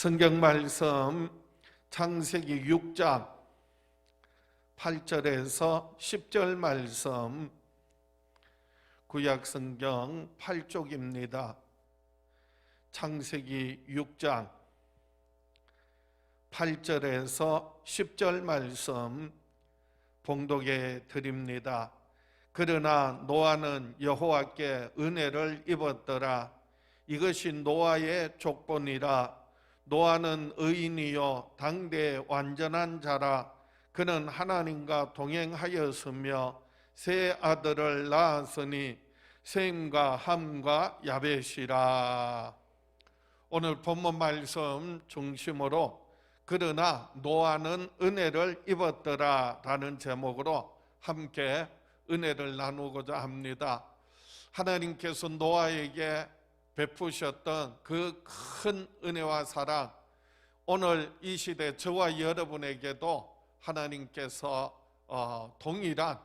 성경 말씀 창세기 6장 8절에서 10절 말씀, 구약 성경 8쪽입니다. 창세기 6장 8절에서 10절 말씀 봉독해 드립니다. 그러나 노아는 여호와께 은혜를 입었더라. 이것이 노아의 족본이라. 노아는 의인이요 당대의 완전한 자라. 그는 하나님과 동행하였으며 세 아들을 낳았으니 셈과 함과 야벳이라. 오늘 본문 말씀 중심으로 그러나 노아는 은혜를 입었더라 라는 제목으로 함께 은혜를 나누고자 합니다. 하나님께서 노아에게 베푸셨던 그 큰 은혜와 사랑, 오늘 이 시대 저와 여러분에게도 하나님께서 동일한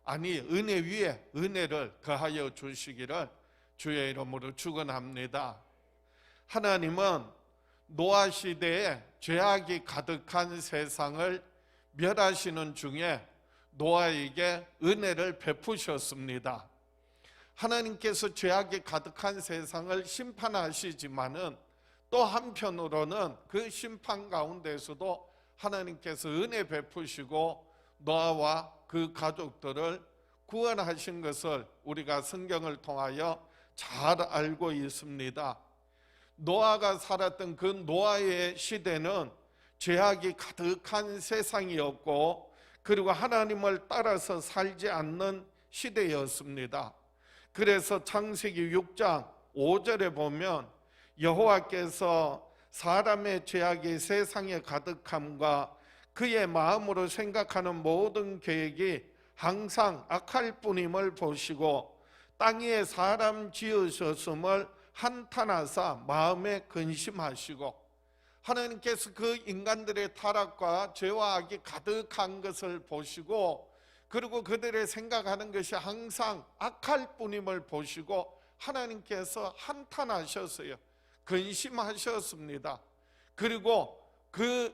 은혜 위에 은혜를 더하여 주시기를 주의 이름으로 축원합니다. 하나님은 노아 시대에 죄악이 가득한 세상을 멸하시는 중에 노아에게 은혜를 베푸셨습니다. 하나님께서 죄악이 가득한 세상을 심판하시지만은 또 한편으로는 그 심판 가운데서도 하나님께서 은혜 베푸시고 노아와 그 가족들을 구원하신 것을 우리가 성경을 통하여 잘 알고 있습니다. 노아가 살았던 그 노아의 시대는 죄악이 가득한 세상이었고, 그리고 하나님을 따라서 살지 않는 시대였습니다. 그래서 창세기 6장 5절에 보면 여호와께서 사람의 죄악이 세상에 가득함과 그의 마음으로 생각하는 모든 계획이 항상 악할 뿐임을 보시고 땅 위에 사람 지으셨음을 한탄하사 마음에 근심하시고, 하나님께서 그 인간들의 타락과 죄와 악이 가득한 것을 보시고, 그리고 그들의 생각하는 것이 항상 악할 뿐임을 보시고 하나님께서 한탄하셨어요. 근심하셨습니다. 그리고 그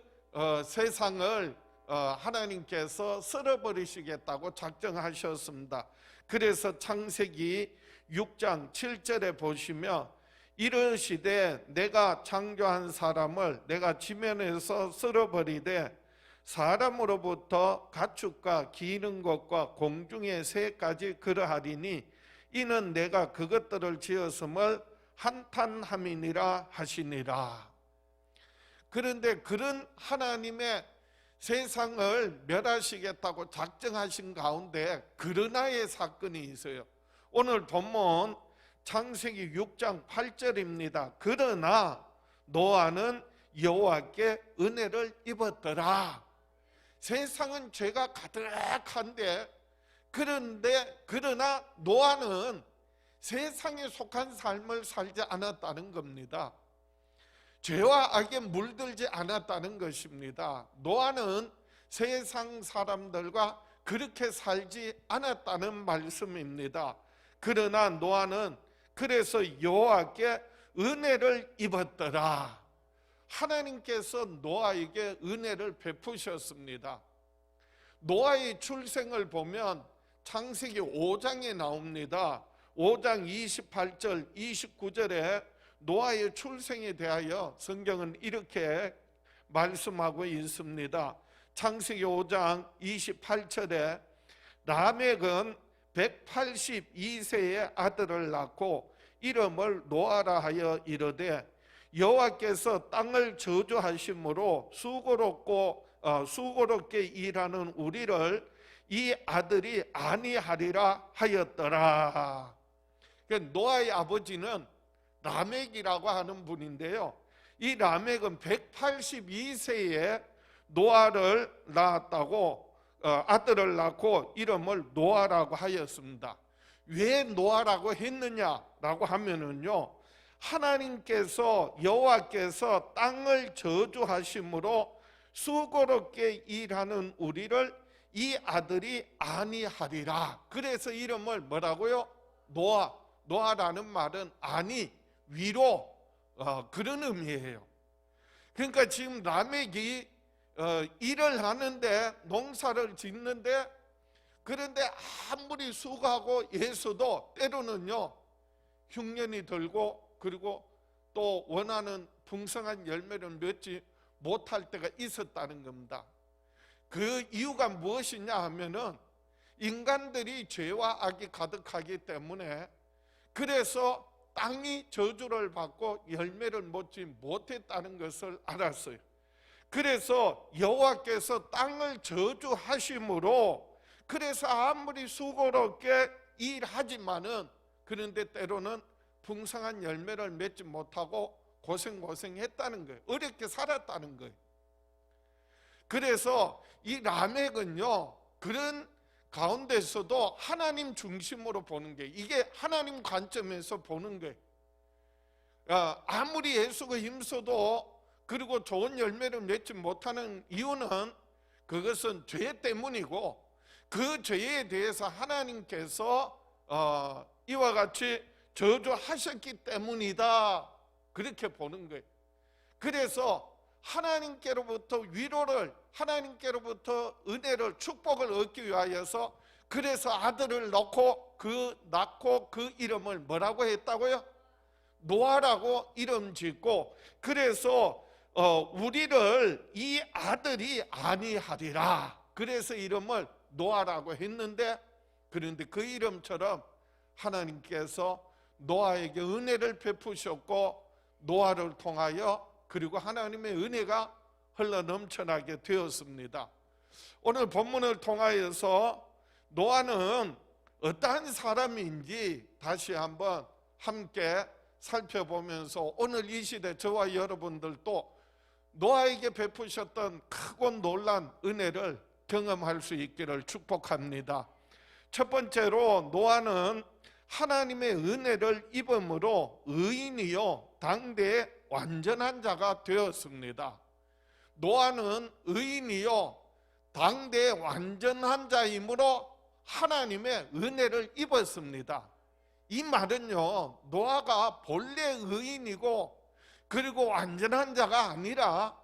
세상을 하나님께서 쓸어버리시겠다고 작정하셨습니다. 그래서 창세기 6장 7절에 보시면 이르시되 내가 창조한 사람을 내가 지면에서 쓸어버리되 사람으로부터 가축과 기는 것과 공중의 새까지 그러하리니 이는 내가 그것들을 지었음을 한탄함이니라 하시니라. 그런데 그런 하나님의 세상을 멸하시겠다고 작정하신 가운데 그러나의 사건이 있어요. 오늘 본문 창세기 6장 8절입니다. 그러나 노아는 여호와께 은혜를 입었더라. 세상은 죄가 가득한데, 그러나 노아는 세상에 속한 삶을 살지 않았다는 겁니다. 죄와 악에 물들지 않았다는 것입니다. 노아는 세상 사람들과 그렇게 살지 않았다는 말씀입니다. 그러나 노아는 그래서 여호와께 은혜를 입었더라. 하나님께서 노아에게 은혜를 베푸셨습니다. 노아의 출생을 보면 창세기 5장에 나옵니다. 5장 28절 29절에 노아의 출생에 대하여 성경은 이렇게 말씀하고 있습니다. 창세기 5장 28절에 라멕은 182세의 아들을 낳고 이름을 노아라 하여 이르되 여호와께서 땅을 저주하심으로 수고롭게 일하는 우리를 이 아들이 아니하리라 하였더라. 노아의 아버지는 라멕이라고 하는 분인데요, 이 라멕은 182세에 노아를 낳았다고, 아들을 낳고 이름을 노아라고 하였습니다. 왜 노아라고 했느냐라고 하면은요, 하나님께서 여호와께서 땅을 저주하심으로 수고롭게 일하는 우리를 이 아들이 아니하리라. 그래서 이름을 뭐라고요? 노아. 노아라는 말은 아니, 위로, 그런 의미예요. 그러니까 지금 라멕이 일을 하는데, 농사를 짓는데, 그런데 아무리 수고하고 예수도 때로는요 흉년이 들고, 그리고 또 원하는 풍성한 열매를 맺지 못할 때가 있었다는 겁니다. 그 이유가 무엇이냐 하면은 인간들이 죄와 악이 가득하기 때문에, 그래서 땅이 저주를 받고 열매를 맺지 못했다는 것을 알았어요. 그래서 여호와께서 땅을 저주하심으로, 그래서 아무리 수고롭게 일하지만은, 그런데 때로는 풍성한 열매를 맺지 못하고 고생했다는 거예요. 어렵게 살았다는 거예요. 그래서 이 라멕은요 그런 가운데서도 하나님 중심으로 보는 게, 이게 하나님 관점에서 보는 거예요. 아무리 애쓰고 힘써도 그리고 좋은 열매를 맺지 못하는 이유는, 그것은 죄 때문이고, 그 죄에 대해서 하나님께서 이와 같이 저주하셨기 때문이다, 그렇게 보는 거예요. 그래서 하나님께로부터 위로를, 하나님께로부터 은혜를, 축복을 얻기 위하여서, 그래서 아들을 낳고 그 이름을 뭐라고 했다고요? 노아라고 이름 짓고, 그래서 우리를 이 아들이 안위하리라, 그래서 이름을 노아라고 했는데, 그런데 그 이름처럼 하나님께서 노아에게 은혜를 베푸셨고, 노아를 통하여 그리고 하나님의 은혜가 흘러넘쳐나게 되었습니다. 오늘 본문을 통하여서 노아는 어떠한 사람인지 다시 한번 함께 살펴보면서, 오늘 이 시대 저와 여러분들도 노아에게 베푸셨던 크고 놀란 은혜를 경험할 수 있기를 축복합니다. 첫 번째로, 노아는 하나님의 은혜를 입음으로 의인이요 당대의 완전한 자가 되었습니다. 노아는 의인이요 당대의 완전한 자이므로 하나님의 은혜를 입었습니다. 이 말은요, 노아가 본래 의인이고 그리고 완전한 자가 아니라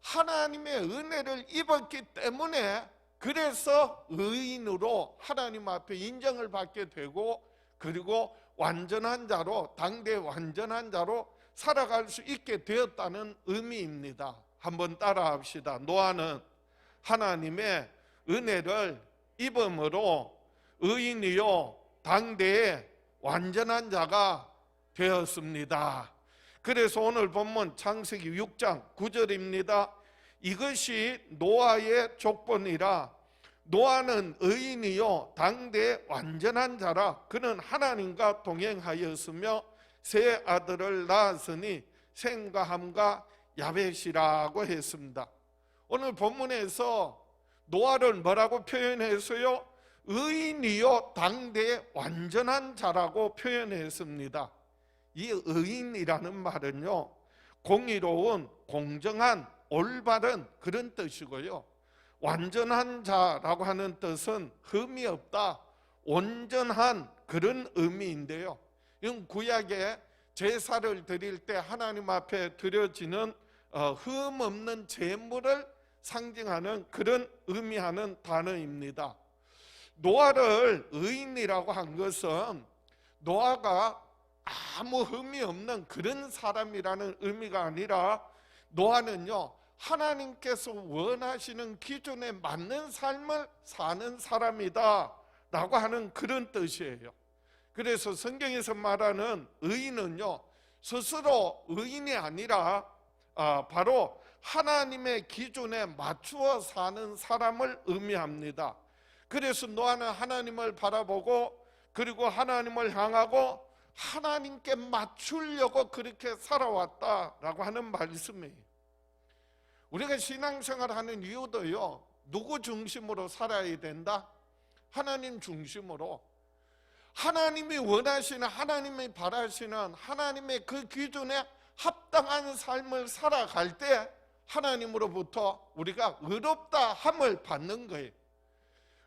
하나님의 은혜를 입었기 때문에, 그래서 의인으로 하나님 앞에 인정을 받게 되고, 그리고 완전한 자로, 당대 완전한 자로 살아갈 수 있게 되었다는 의미입니다. 한번 따라합시다. 노아는 하나님의 은혜를 입음으로 의인이요 당대의 완전한 자가 되었습니다. 그래서 오늘 본문 창세기 6장 9절입니다. 이것이 노아의 족본이라. 노아는 의인이요 당대의 완전한 자라. 그는 하나님과 동행하였으며 세 아들을 낳았으니 셈과 함과 야벳이라고 했습니다. 오늘 본문에서 노아를 뭐라고 표현했어요? 의인이요 당대의 완전한 자라고 표현했습니다. 이 의인이라는 말은요, 공의로운, 공정한, 올바른 그런 뜻이고요, 완전한 자라고 하는 뜻은 흠이 없다, 온전한 그런 의미인데요, 이건 구약에 제사를 드릴 때 하나님 앞에 드려지는 흠 없는 제물을 상징하는, 그런 의미하는 단어입니다. 노아를 의인이라고 한 것은 노아가 아무 흠이 없는 그런 사람이라는 의미가 아니라, 노아는요 하나님께서 원하시는 기준에 맞는 삶을 사는 사람이다 라고 하는 그런 뜻이에요. 그래서 성경에서 말하는 의인은요 스스로 의인이 아니라 바로 하나님의 기준에 맞추어 사는 사람을 의미합니다. 그래서 노아는 하나님을 바라보고, 그리고 하나님을 향하고 하나님께 맞추려고 그렇게 살아왔다라고 하는 말씀이에요. 우리가 신앙생활하는 이유도요, 누구 중심으로 살아야 된다? 하나님 중심으로. 하나님이 원하시는, 하나님이 바라시는 하나님의 그 기준에 합당한 삶을 살아갈 때 하나님으로부터 우리가 의롭다 함을 받는 거예요.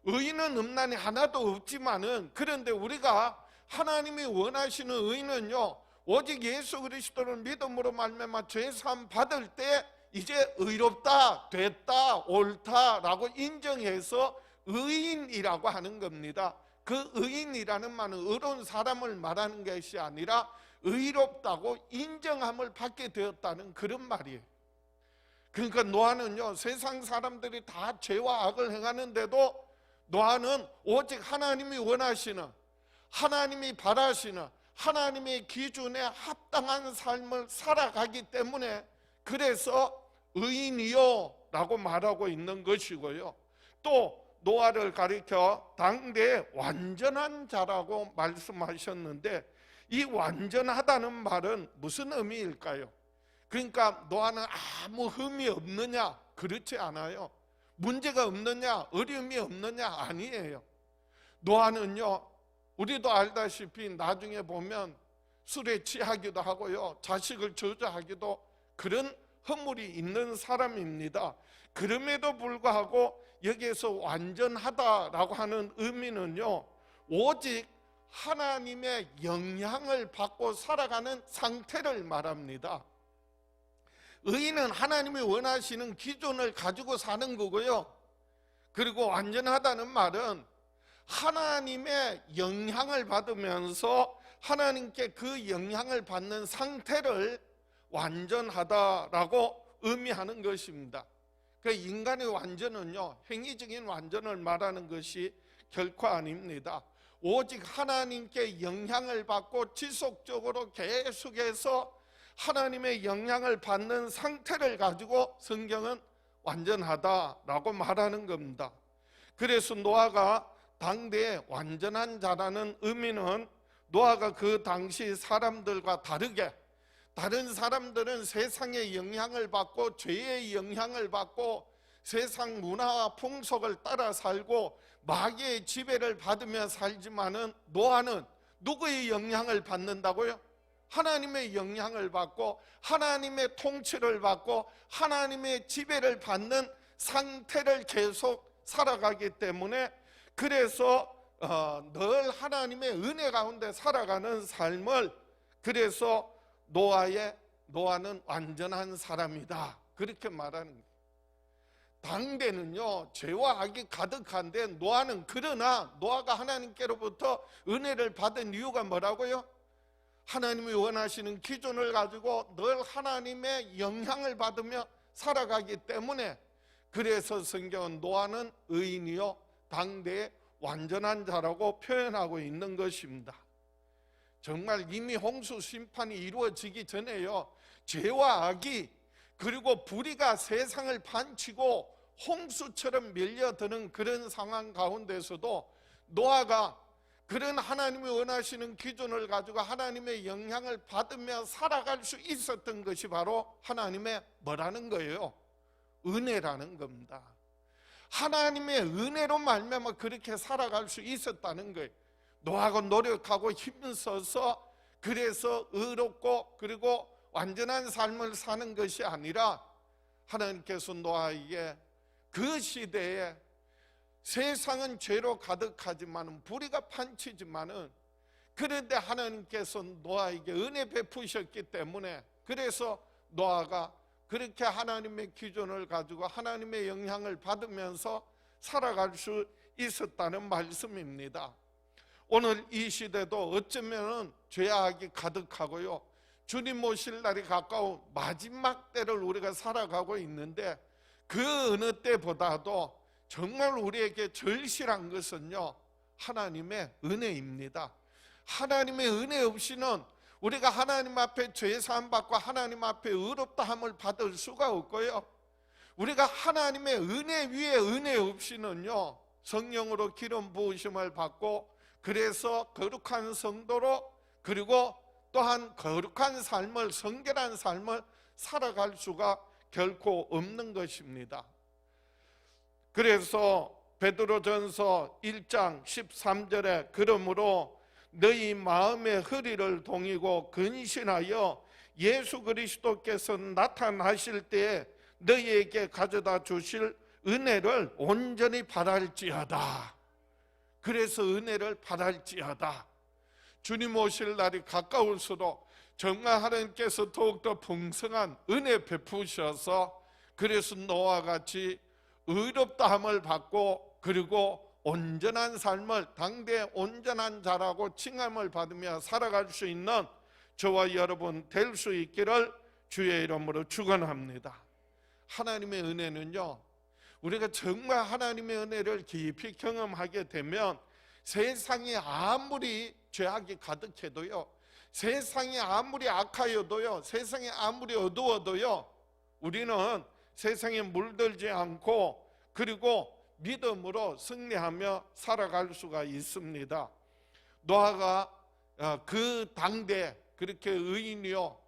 의인은 음란이 하나도 없지만은, 그런데 우리가 하나님이 원하시는 의인은요 오직 예수 그리스도를 믿음으로 말미암아 죄 사함 받을 때 이제 의롭다, 됐다, 옳다라고 인정해서 의인이라고 하는 겁니다. 그 의인이라는 말은 의로운 사람을 말하는 것이 아니라 의롭다고 인정함을 받게 되었다는 그런 말이에요. 그러니까 노아는요, 세상 사람들이 다 죄와 악을 행하는데도 노아는 오직 하나님이 원하시는, 하나님이 바라시는 하나님의 기준에 합당한 삶을 살아가기 때문에 그래서 의인이요 라고 말하고 있는 것이고요. 또 노아를 가리켜 당대의 완전한 자라고 말씀하셨는데, 이 완전하다는 말은 무슨 의미일까요? 그러니까 노아는 아무 흠이 없느냐? 그렇지 않아요. 문제가 없느냐? 어려움이 없느냐? 아니에요. 노아는요, 우리도 알다시피 나중에 보면 술에 취하기도 하고요, 자식을 저주하기도, 그런 허물이 있는 사람입니다. 그럼에도 불구하고 여기에서 완전하다라고 하는 의미는요, 오직 하나님의 영향을 받고 살아가는 상태를 말합니다. 의인은 하나님이 원하시는 기준을 가지고 사는 거고요. 그리고 완전하다는 말은 하나님의 영향을 받으면서 하나님께 그 영향을 받는 상태를 완전하다라고 의미하는 것입니다. 그 인간의 완전은요, 행위적인 완전을 말하는 것이 결코 아닙니다. 오직 하나님께 영향을 받고 지속적으로 계속해서 하나님의 영향을 받는 상태를 가지고 성경은 완전하다라고 말하는 겁니다. 그래서 노아가 당대의 완전한 자라는 의미는 노아가 그 당시 사람들과 다르게, 다른 사람들은 세상의 영향을 받고 죄의 영향을 받고 세상 문화와 풍속을 따라 살고 마귀의 지배를 받으며 살지만은 노아는 누구의 영향을 받는다고요? 하나님의 영향을 받고 하나님의 통치를 받고 하나님의 지배를 받는 상태를 계속 살아가기 때문에, 그래서 늘 하나님의 은혜 가운데 살아가는 삶을, 그래서 노아는 완전한 사람이다 그렇게 말하는 거예요. 당대는요 죄와 악이 가득한데 노아는, 그러나 노아가 하나님께로부터 은혜를 받은 이유가 뭐라고요? 하나님이 원하시는 기준을 가지고 늘 하나님의 영향을 받으며 살아가기 때문에, 그래서 성경은 노아는 의인이요 당대의 완전한 자라고 표현하고 있는 것입니다. 정말 이미 홍수 심판이 이루어지기 전에요, 죄와 악이 그리고 불의가 세상을 반치고 홍수처럼 밀려드는 그런 상황 가운데서도 노아가 그런 하나님이 원하시는 기준을 가지고 하나님의 영향을 받으며 살아갈 수 있었던 것이 바로 하나님의 뭐라는 거예요? 은혜라는 겁니다. 하나님의 은혜로 말미암아 그렇게 살아갈 수 있었다는 거예요. 노하고 노력하고 힘써서 그래서 의롭고 그리고 완전한 삶을 사는 것이 아니라, 하나님께서 노아에게 그 시대에 세상은 죄로 가득하지만 불의가 판치지만은, 그런데 하나님께서 노아에게 은혜 베푸셨기 때문에, 그래서 노아가 그렇게 하나님의 기준을 가지고 하나님의 영향을 받으면서 살아갈 수 있었다는 말씀입니다. 오늘 이 시대도 어쩌면 죄악이 가득하고요, 주님 오실 날이 가까운 마지막 때를 우리가 살아가고 있는데, 그 어느 때보다도 정말 우리에게 절실한 것은요 하나님의 은혜입니다. 하나님의 은혜 없이는 우리가 하나님 앞에 죄 사함 받고 하나님 앞에 의롭다함을 받을 수가 없고요, 우리가 하나님의 은혜 위에 은혜 없이는요 성령으로 기름 부으심을 받고 그래서 거룩한 성도로, 그리고 또한 거룩한 삶을, 성결한 삶을 살아갈 수가 결코 없는 것입니다. 그래서 베드로전서 1장 13절에 그러므로 너희 마음의 허리를 동이고 근신하여 예수 그리스도께서 나타나실 때에 너희에게 가져다 주실 은혜를 온전히 바랄지어다. 그래서 은혜를 바랄지어다. 주님 오실 날이 가까울수록 정말 하나님께서 더욱더 풍성한 은혜 베푸셔서 그래서 노아와 같이 의롭다함을 받고 그리고 온전한 삶을, 당대의 온전한 자라고 칭함을 받으며 살아갈 수 있는 저와 여러분 될 수 있기를 주의 이름으로 축원합니다. 하나님의 은혜는요, 우리가 정말 하나님의 은혜를 깊이 경험하게 되면 세상이 아무리 죄악이 가득해도요, 세상이 아무리 악하여도요, 세상이 아무리 어두워도요, 우리는 세상에 물들지 않고 그리고 믿음으로 승리하며 살아갈 수가 있습니다. 노아가 그 당대 그렇게 의인이요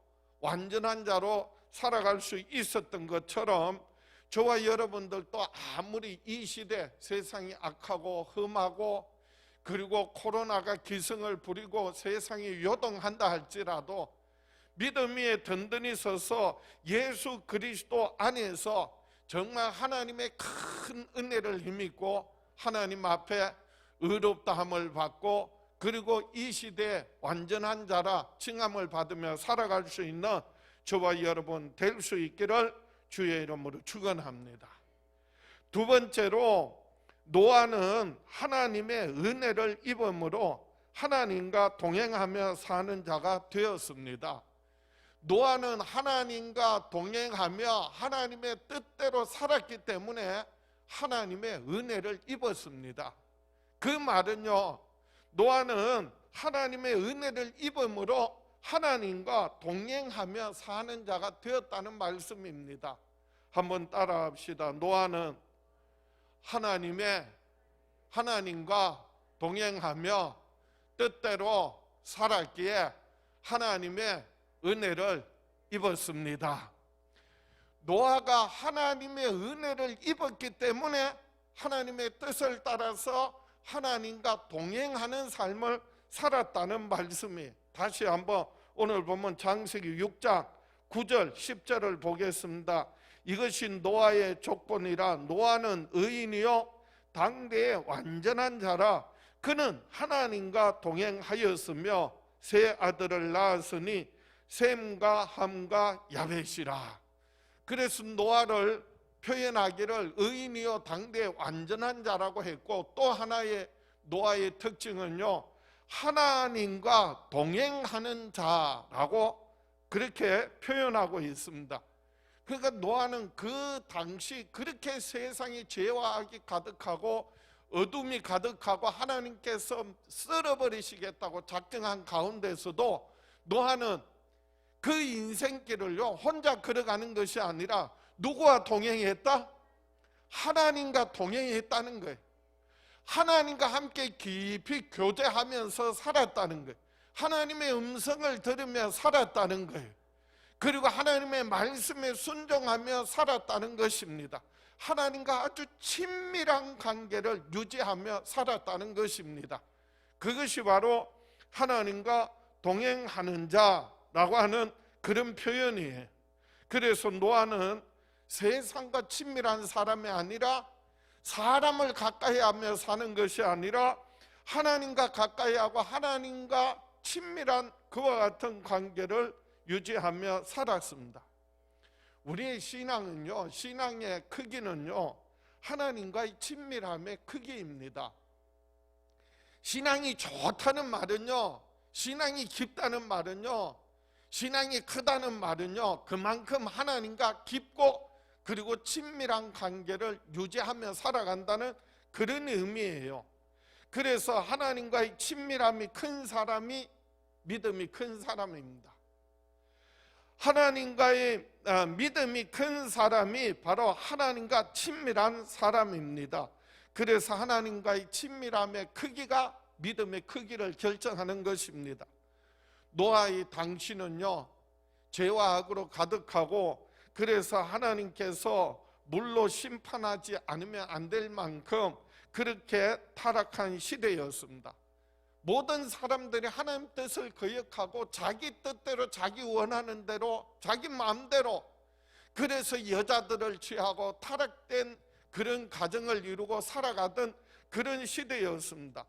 완전한 자로 살아갈 수 있었던 것처럼 저와 여러분들도 아무리 이 시대 세상이 악하고 험하고 그리고 코로나가 기승을 부리고 세상이 요동한다 할지라도 믿음 위에 든든히 서서 예수 그리스도 안에서 정말 하나님의 큰 은혜를 힘입고 하나님 앞에 의롭다함을 받고 그리고 이 시대에 완전한 자라 칭함을 받으며 살아갈 수 있는 저와 여러분 될 수 있기를 주의 이름으로 축원합니다. 두 번째로 노아는 하나님의 은혜를 입음으로 하나님과 동행하며 사는 자가 되었습니다. 노아는 하나님과 동행하며 하나님의 뜻대로 살았기 때문에 하나님의 은혜를 입었습니다. 그 말은요, 노아는 하나님의 은혜를 입음으로 하나님과 동행하며 사는 자가 되었다는 말씀입니다. 한번 따라합시다. 노아는 하나님과 동행하며 뜻대로 살았기에 하나님의 은혜를 입었습니다. 노아가 하나님의 은혜를 입었기 때문에 하나님의 뜻을 따라서 하나님과 동행하는 삶을 살았다는 말씀이, 다시 한번 오늘 보면 창세기 6장 9절 10절을 보겠습니다. 이것이 노아의 족본이라. 노아는 의인이요 당대의 완전한 자라. 그는 하나님과 동행하였으며 세 아들을 낳았으니 셈과 함과 야벳이라. 그래서 노아를 표현하기를 의인이요 당대의 완전한 자라고 했고, 또 하나의 노아의 특징은요 하나님과 동행하는 자라고 그렇게 표현하고 있습니다. 그러니까 노아는 그 당시 그렇게 세상이 죄와 악이 가득하고 어둠이 가득하고 하나님께서 쓸어버리시겠다고 작정한 가운데서도 노아는 그 인생길을요 혼자 걸어가는 것이 아니라 누구와 동행했다? 하나님과 동행했다는 거예요. 하나님과 함께 깊이 교제하면서 살았다는 거예요. 하나님의 음성을 들으며 살았다는 거예요. 그리고 하나님의 말씀에 순종하며 살았다는 것입니다. 하나님과 아주 친밀한 관계를 유지하며 살았다는 것입니다. 그것이 바로 하나님과 동행하는 자라고 하는 그런 표현이에요. 그래서 노아는 세상과 친밀한 사람이 아니라, 사람을 가까이 하며 사는 것이 아니라 하나님과 가까이 하고 하나님과 친밀한 그와 같은 관계를 유지하며 살았습니다. 우리의 신앙은요, 신앙의 크기는요 하나님과의 친밀함의 크기입니다. 신앙이 좋다는 말은요, 신앙이 깊다는 말은요, 신앙이 크다는 말은요 그만큼 하나님과 깊고 그리고 친밀한 관계를 유지하며 살아간다는 그런 의미예요. 그래서 하나님과의 친밀함이 큰 사람이 믿음이 큰 사람입니다. 하나님과의 믿음이 큰 사람이 바로 하나님과 친밀한 사람입니다. 그래서 하나님과의 친밀함의 크기가 믿음의 크기를 결정하는 것입니다. 노아의 당시는요 죄와 악으로 가득하고, 그래서 하나님께서 물로 심판하지 않으면 안 될 만큼 그렇게 타락한 시대였습니다. 모든 사람들이 하나님 뜻을 거역하고 자기 뜻대로 자기 원하는 대로 자기 마음대로, 그래서 여자들을 취하고 타락된 그런 가정을 이루고 살아가던 그런 시대였습니다.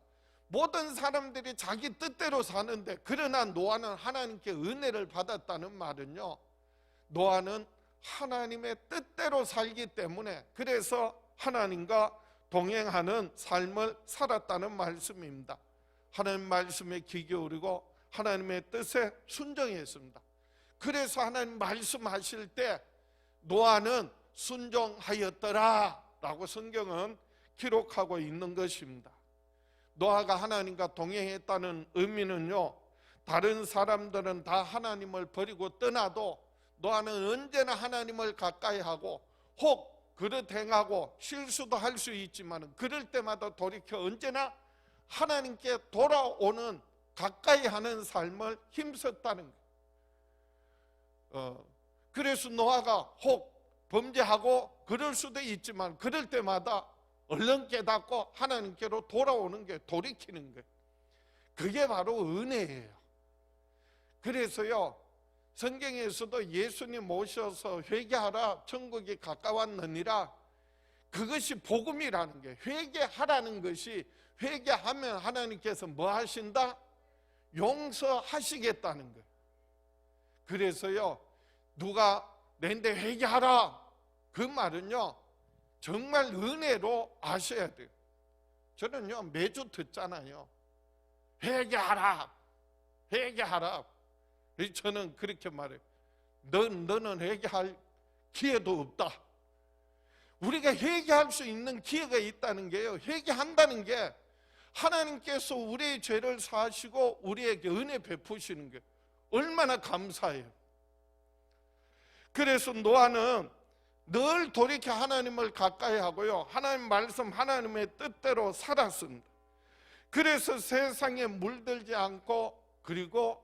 모든 사람들이 자기 뜻대로 사는데, 그러나 노아는 하나님께 은혜를 받았다는 말은요, 노아는 하나님의 뜻대로 살기 때문에 그래서 하나님과 동행하는 삶을 살았다는 말씀입니다. 하나님 말씀에 귀 기울이고 하나님의 뜻에 순종했습니다. 그래서 하나님 말씀하실 때 노아는 순종하였더라 라고 성경은 기록하고 있는 것입니다. 노아가 하나님과 동행했다는 의미는요, 다른 사람들은 다 하나님을 버리고 떠나도 노아는 언제나 하나님을 가까이 하고, 혹 그릇 행하고 실수도 할 수 있지만 그럴 때마다 돌이켜 언제나 하나님께 돌아오는, 가까이 하는 삶을 힘썼다는 거예요. 그래서 노아가 혹 범죄하고 그럴 수도 있지만 그럴 때마다 얼른 깨닫고 하나님께로 돌아오는 게, 돌이키는 거예요. 그게 바로 은혜예요. 그래서요, 성경에서도 예수님 모셔서 회개하라 천국이 가까웠느니라, 그것이 복음이라는 게, 회개하라는 것이, 회개하면 하나님께서 뭐 하신다? 용서하시겠다는 거예요. 그래서요, 누가 내한테 회개하라, 그 말은요 정말 은혜로 아셔야 돼요. 저는요 매주 듣잖아요. 회개하라, 회개하라. 저는 그렇게 말해요. 너는 회개할 기회도 없다. 우리가 회개할 수 있는 기회가 있다는 게요, 회개한다는 게 하나님께서 우리의 죄를 사하시고 우리에게 은혜 베푸시는 게 얼마나 감사해요. 그래서 노아는 늘 돌이켜 하나님을 가까이 하고요, 하나님 말씀, 하나님의 뜻대로 살았습니다. 그래서 세상에 물들지 않고, 그리고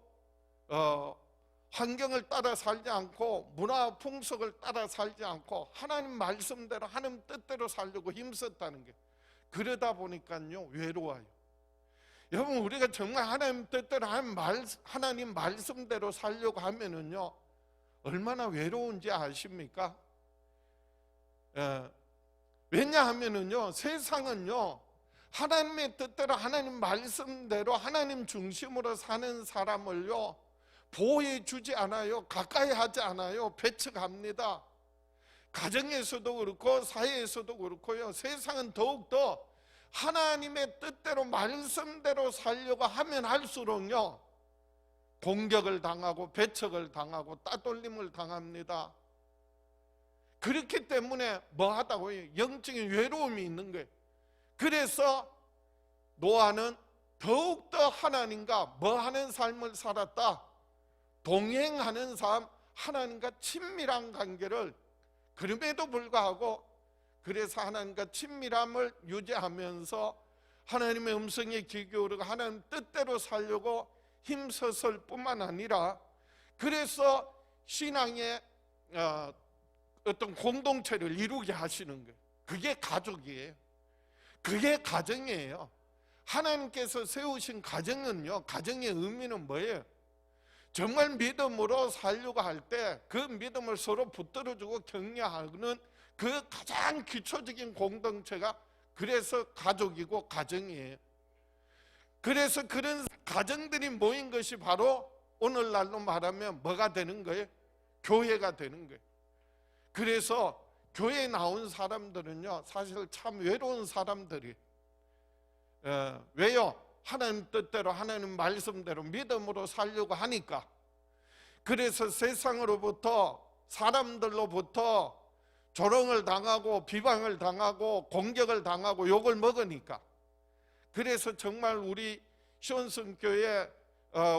환경을 따라 살지 않고, 문화 풍속을 따라 살지 않고 하나님 말씀대로, 하나님 뜻대로 살려고 힘썼다는 게, 그러다 보니까요 외로워요. 여러분, 우리가 정말 하나님 뜻대로, 하나님 말씀대로 살려고 하면은요 얼마나 외로운지 아십니까? 왜냐하면은요, 세상은요 하나님의 뜻대로, 하나님 말씀대로, 하나님 중심으로 사는 사람을요 보호해 주지 않아요. 가까이 하지 않아요. 배척합니다. 가정에서도 그렇고 사회에서도 그렇고요, 세상은 더욱더 하나님의 뜻대로, 말씀대로 살려고 하면 할수록요 공격을 당하고 배척을 당하고 따돌림을 당합니다. 그렇기 때문에 뭐 하다고요? 영적인 외로움이 있는 거예요. 그래서 노아는 더욱더 하나님과 뭐 하는 삶을 살았다? 동행하는 삶, 하나님과 친밀한 관계를, 그럼에도 불구하고 그래서 하나님과 친밀함을 유지하면서 하나님의 음성에 귀 기울이고 하나님 뜻대로 살려고 힘썼을 뿐만 아니라, 그래서 신앙의 어떤 공동체를 이루게 하시는 거예요. 그게 가족이에요. 그게 가정이에요. 하나님께서 세우신 가정은요, 가정의 의미는 뭐예요? 정말 믿음으로 살려고 할 때 그 믿음을 서로 붙들어주고 격려하는 그 가장 기초적인 공동체가 그래서 가족이고 가정이에요. 그래서 그런 가정들이 모인 것이 바로 오늘날로 말하면 뭐가 되는 거예요? 교회가 되는 거예요. 그래서 교회에 나온 사람들은요 사실 참 외로운 사람들이, 왜요? 하나님 뜻대로, 하나님 말씀대로 믿음으로 살려고 하니까. 그래서 세상으로부터, 사람들로부터 조롱을 당하고 비방을 당하고 공격을 당하고 욕을 먹으니까. 그래서 정말 우리 시온성교회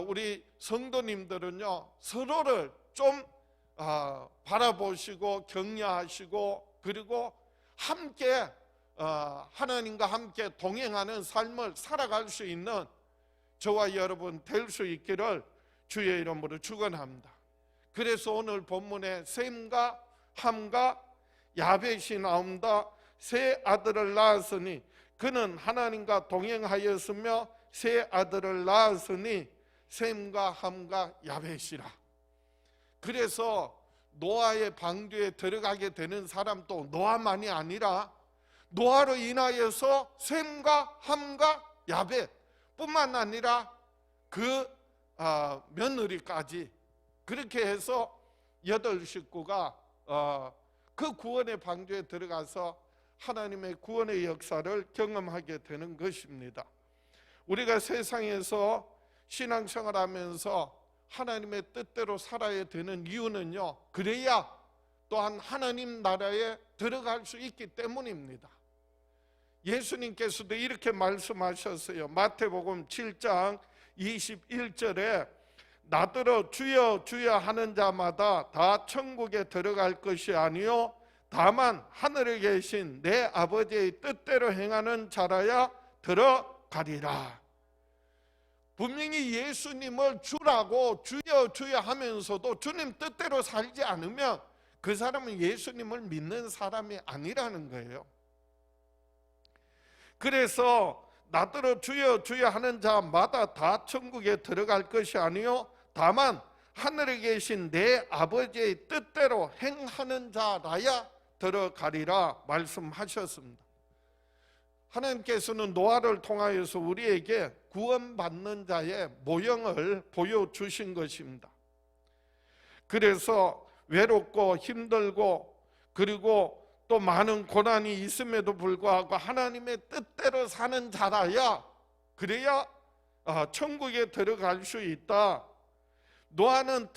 우리 성도님들은요 서로를 좀 바라보시고 격려하시고, 그리고 함께 하나님과 함께 동행하는 삶을 살아갈 수 있는 저와 여러분 될 수 있기를 주의 이름으로 축원합니다. 그래서 오늘 본문에 셈과 함과 야벳이 나온다. 세 아들을 낳았으니 그는 하나님과 동행하였으며 세 아들을 낳았으니 셈과 함과 야벳이라. 그래서 노아의 방주에 들어가게 되는 사람도 노아만이 아니라 노아로 인하여서 셈과 함과 야벳 뿐만 아니라 그 며느리까지, 그렇게 해서 8 식구가 그 구원의 방주에 들어가서 하나님의 구원의 역사를 경험하게 되는 것입니다. 우리가 세상에서 신앙생활하면서 하나님의 뜻대로 살아야 되는 이유는요, 그래야 또한 하나님 나라에 들어갈 수 있기 때문입니다. 예수님께서도 이렇게 말씀하셨어요. 마태복음 7장 21절에 나더러 주여 주여 하는 자마다 다 천국에 들어갈 것이 아니요 다만 하늘에 계신 내 아버지의 뜻대로 행하는 자라야 들어가리라. 분명히 예수님을 주라고 주여 주여 하면서도 주님 뜻대로 살지 않으면 그 사람은 예수님을 믿는 사람이 아니라는 거예요. 그래서 나더러 주여 주여 하는 자마다 다 천국에 들어갈 것이 아니요 다만 하늘에 계신 내 아버지의 뜻대로 행하는 자라야 들어가리라 말씀하셨습니다. 하나님께서는 노아를 통하여서 우리에게 구원받는 자의 모형을 보여주신 것입니다. 그래서 외롭고 힘들고 그리고 또 많은 고난이 있음에도 불구하고 하나님의 뜻대로 사는 자라야 그래야 천국에 들어갈 수 있다. 노아는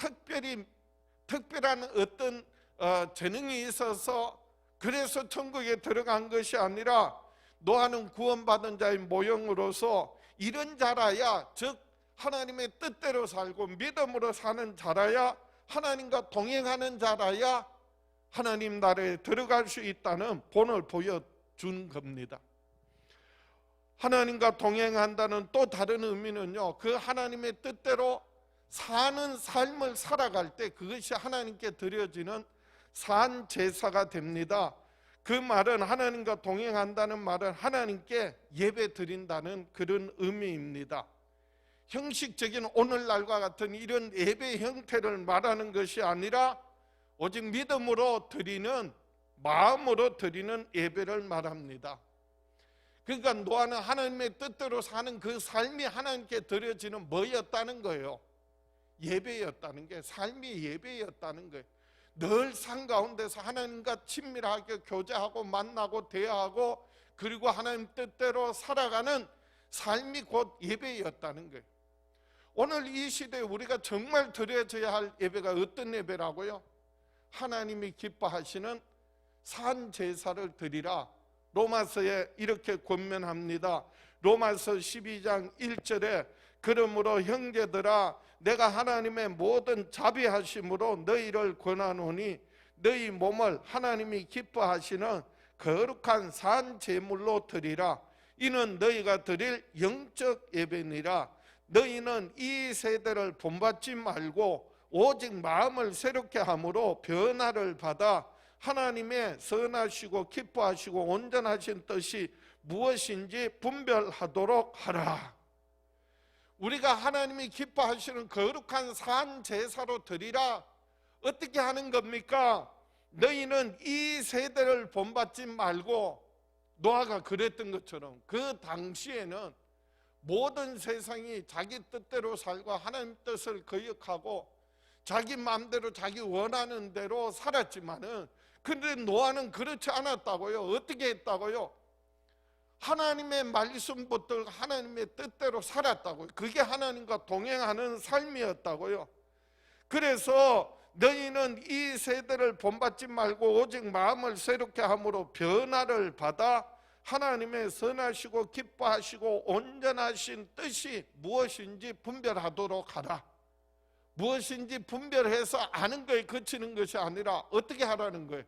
특별한 어떤 재능이 있어서 그래서 천국에 들어간 것이 아니라 노아는 구원받은 자의 모형으로서 이런 자라야, 즉 하나님의 뜻대로 살고 믿음으로 사는 자라야, 하나님과 동행하는 자라야 하나님 나라에 들어갈 수 있다는 본을 보여준 겁니다. 하나님과 동행한다는 또 다른 의미는요, 그 하나님의 뜻대로 사는 삶을 살아갈 때 그것이 하나님께 드려지는 산 제사가 됩니다. 그 말은 하나님과 동행한다는 말은 하나님께 예배 드린다는 그런 의미입니다. 형식적인 오늘날과 같은 이런 예배 형태를 말하는 것이 아니라 오직 믿음으로 드리는, 마음으로 드리는 예배를 말합니다. 그러니까 노아는 하나님의 뜻대로 사는 그 삶이 하나님께 드려지는 뭐였다는 거예요? 예배였다는 게, 삶이 예배였다는 거예요. 늘 삶 가운데서 하나님과 친밀하게 교제하고 만나고 대화하고 그리고 하나님 뜻대로 살아가는 삶이 곧 예배였다는 거예요. 오늘 이 시대에 우리가 정말 드려져야 할 예배가 어떤 예배라고요? 하나님이 기뻐하시는 산 제사를 드리라. 로마서에 이렇게 권면합니다. 로마서 12장 1절에 그러므로 형제들아 내가 하나님의 모든 자비하심으로 너희를 권하노니 너희 몸을 하나님이 기뻐하시는 거룩한 산 제물로 드리라. 이는 너희가 드릴 영적 예배니라. 너희는 이 세대를 본받지 말고 오직 마음을 새롭게 함으로 변화를 받아 하나님의 선하시고 기뻐하시고 온전하신 뜻이 무엇인지 분별하도록 하라. 우리가 하나님이 기뻐하시는 거룩한 산 제사로 드리라. 어떻게 하는 겁니까? 너희는 이 세대를 본받지 말고, 노아가 그랬던 것처럼 그 당시에는 모든 세상이 자기 뜻대로 살고 하나님 뜻을 거역하고 자기 마음대로 자기 원하는 대로 살았지만은, 근데 노아는 그렇지 않았다고요. 어떻게 했다고요? 하나님의 말씀 붙들고 하나님의 뜻대로 살았다고요. 그게 하나님과 동행하는 삶이었다고요. 그래서 너희는 이 세대를 본받지 말고 오직 마음을 새롭게 함으로 변화를 받아 하나님의 선하시고 기뻐하시고 온전하신 뜻이 무엇인지 분별하도록 하라. 무엇인지 분별해서 아는 거에 그치는 것이 아니라 어떻게 하라는 거예요?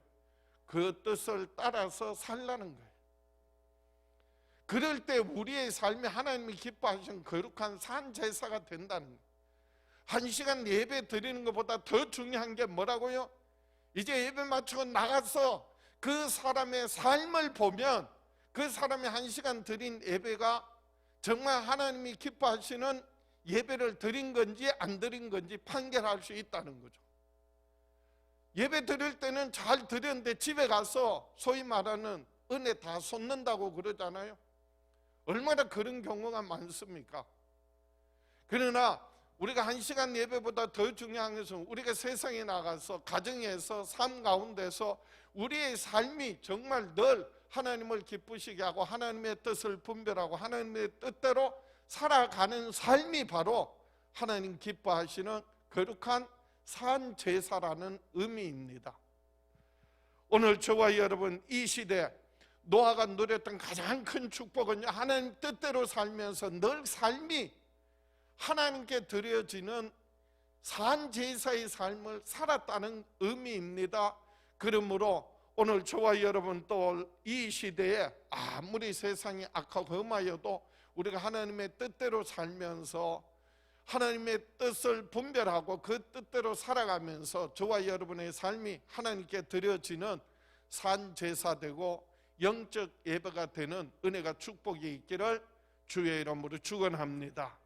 그 뜻을 따라서 살라는 거예요. 그럴 때 우리의 삶이 하나님이 기뻐하시는 거룩한 산 제사가 된다는 거예요. 1시간 예배 드리는 것보다 더 중요한 게 뭐라고요? 이제 예배 마치고 나가서 그 사람의 삶을 보면 그 사람이 1시간 드린 예배가 정말 하나님이 기뻐하시는 예배를 드린 건지 안 드린 건지 판결할 수 있다는 거죠. 예배 드릴 때는 잘 드렸는데 집에 가서 소위 말하는 은혜 다 쏟는다고 그러잖아요. 얼마나 그런 경우가 많습니까? 그러나 우리가 1시간 예배보다 더 중요한 것은 우리가 세상에 나가서 가정에서 삶 가운데서 우리의 삶이 정말 늘 하나님을 기쁘시게 하고 하나님의 뜻을 분별하고 하나님의 뜻대로 살아가는 삶이 바로 하나님 기뻐하시는 거룩한 산 제사라는 의미입니다. 오늘 저와 여러분 이 시대 노아가 누렸던 가장 큰 축복은요, 하나님 뜻대로 살면서 늘 삶이 하나님께 드려지는 산 제사의 삶을 살았다는 의미입니다. 그러므로 오늘 저와 여러분 또 이 시대에 아무리 세상이 악하고 험하여도 우리가 하나님의 뜻대로 살면서 하나님의 뜻을 분별하고 그 뜻대로 살아가면서 저와 여러분의 삶이 하나님께 드려지는 산 제사되고 영적 예배가 되는 은혜가 축복이 있기를 주의 이름으로 축원합니다.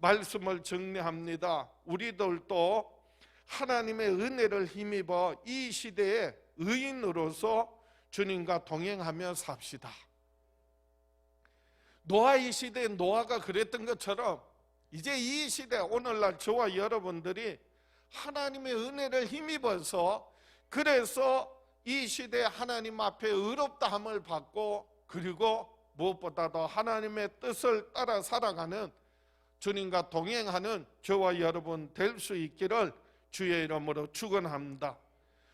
말씀을 정리합니다. 우리들도 하나님의 은혜를 힘입어 이 시대에 의인으로서 주님과 동행하며 삽시다. 노아 이 시대에 노아가 그랬던 것처럼 이제 이 시대 오늘날 저와 여러분들이 하나님의 은혜를 힘입어서 그래서 이 시대에 하나님 앞에 의롭다함을 받고 그리고 무엇보다도 하나님의 뜻을 따라 살아가는 주님과 동행하는 저와 여러분 될 수 있기를 주의 이름으로 축원합니다.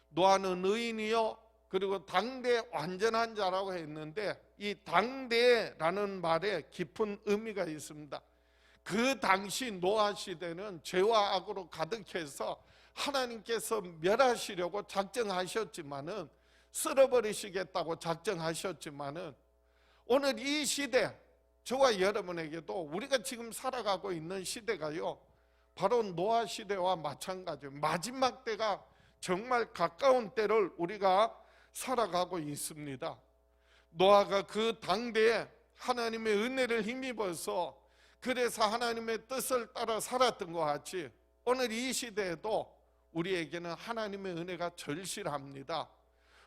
노아는 의인이요 그리고 당대 완전한 자라고 했는데 이 당대라는 말에 깊은 의미가 있습니다. 그 당시 노아 시대는 죄와 악으로 가득해서 하나님께서 멸하시려고 작정하셨지만은 쓸어버리시겠다고 작정하셨지만은 오늘 이 시대 저와 여러분에게도 우리가 지금 살아가고 있는 시대가요 바로 노아 시대와 마찬가지예요. 마지막 때가 정말 가까운 때를 우리가 살아가고 있습니다. 노아가 그 당대에 하나님의 은혜를 힘입어서 그래서 하나님의 뜻을 따라 살았던 것 같이 오늘 이 시대에도 우리에게는 하나님의 은혜가 절실합니다.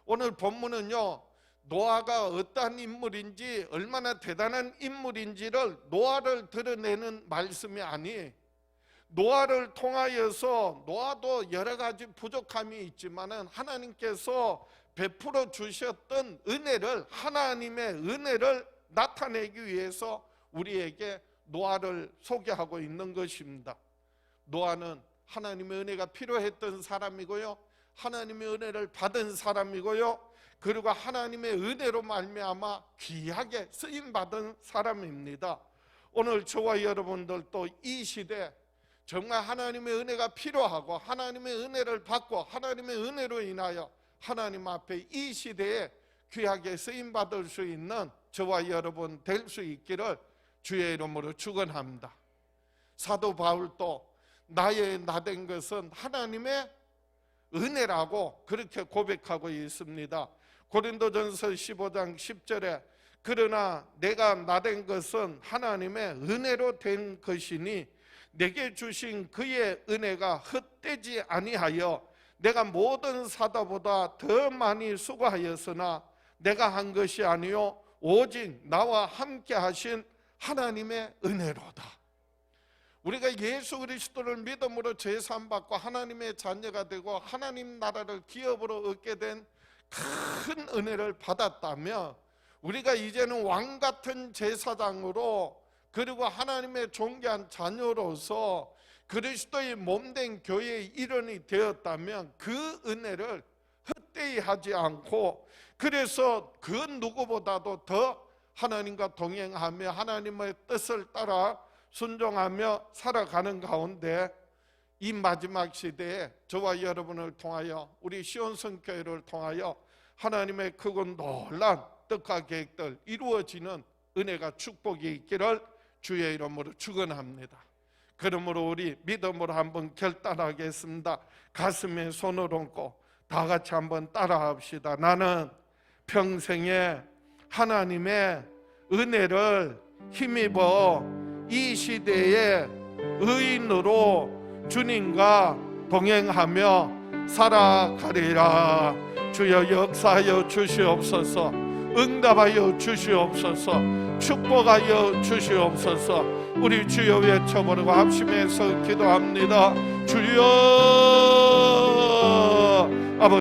오늘 본문은요 노아가 어떠한 인물인지 얼마나 대단한 인물인지를 노아를 드러내는 말씀이 아니 노아를 통하여서 노아도 여러 가지 부족함이 있지만은 하나님께서 베풀어 주셨던 은혜를 하나님의 은혜를 나타내기 위해서 우리에게 노아를 소개하고 있는 것입니다. 노아는 하나님의 은혜가 필요했던 사람이고요 하나님의 은혜를 받은 사람이고요 그리고 하나님의 은혜로 말미암아 귀하게 쓰임받은 사람입니다. 오늘 저와 여러분들도 이 시대 정말 하나님의 은혜가 필요하고 하나님의 은혜를 받고 하나님의 은혜로 인하여 하나님 앞에 이 시대에 귀하게 쓰임받을 수 있는 저와 여러분 될 수 있기를 주의 이름으로 축원합니다. 사도 바울도 나의 나된 것은 하나님의 은혜라고 그렇게 고백하고 있습니다. 고린도전서 15장 10절에 그러나 내가 나된 것은 하나님의 은혜로 된 것이니 내게 주신 그의 은혜가 헛되지 아니하여 내가 모든 사도보다 더 많이 수고하였으나 내가 한 것이 아니요 오직 나와 함께 하신 하나님의 은혜로다. 우리가 예수 그리스도를 믿음으로 제사함받고 하나님의 자녀가 되고 하나님 나라를 기업으로 얻게 된 큰 은혜를 받았다면 우리가 이제는 왕같은 제사장으로 그리고 하나님의 존귀한 자녀로서 그리스도의 몸된 교회의 일원이 되었다면 그 은혜를 헛되이 하지 않고 그래서 그 누구보다도 더 하나님과 동행하며 하나님의 뜻을 따라 순종하며 살아가는 가운데 이 마지막 시대에 저와 여러분을 통하여 우리 시온성교회를 통하여 하나님의 크고 놀란 뜻과 계획들 이루어지는 은혜가 축복이 있기를 주의 이름으로 축원합니다. 그러므로 우리 믿음으로 한번 결단하겠습니다. 가슴에 손을 얹고 다 같이 한번 따라합시다. 나는 평생에 하나님의 은혜를 힘입어 이 시대의 의인으로 주님과 동행하며 살아가리라. 주여 역사하여 주시옵소서. 응답하여 주시옵소서. 축복하여 주시옵소서. 우리 주여 외쳐보려고 합심해서 기도합니다. 주여. 아버지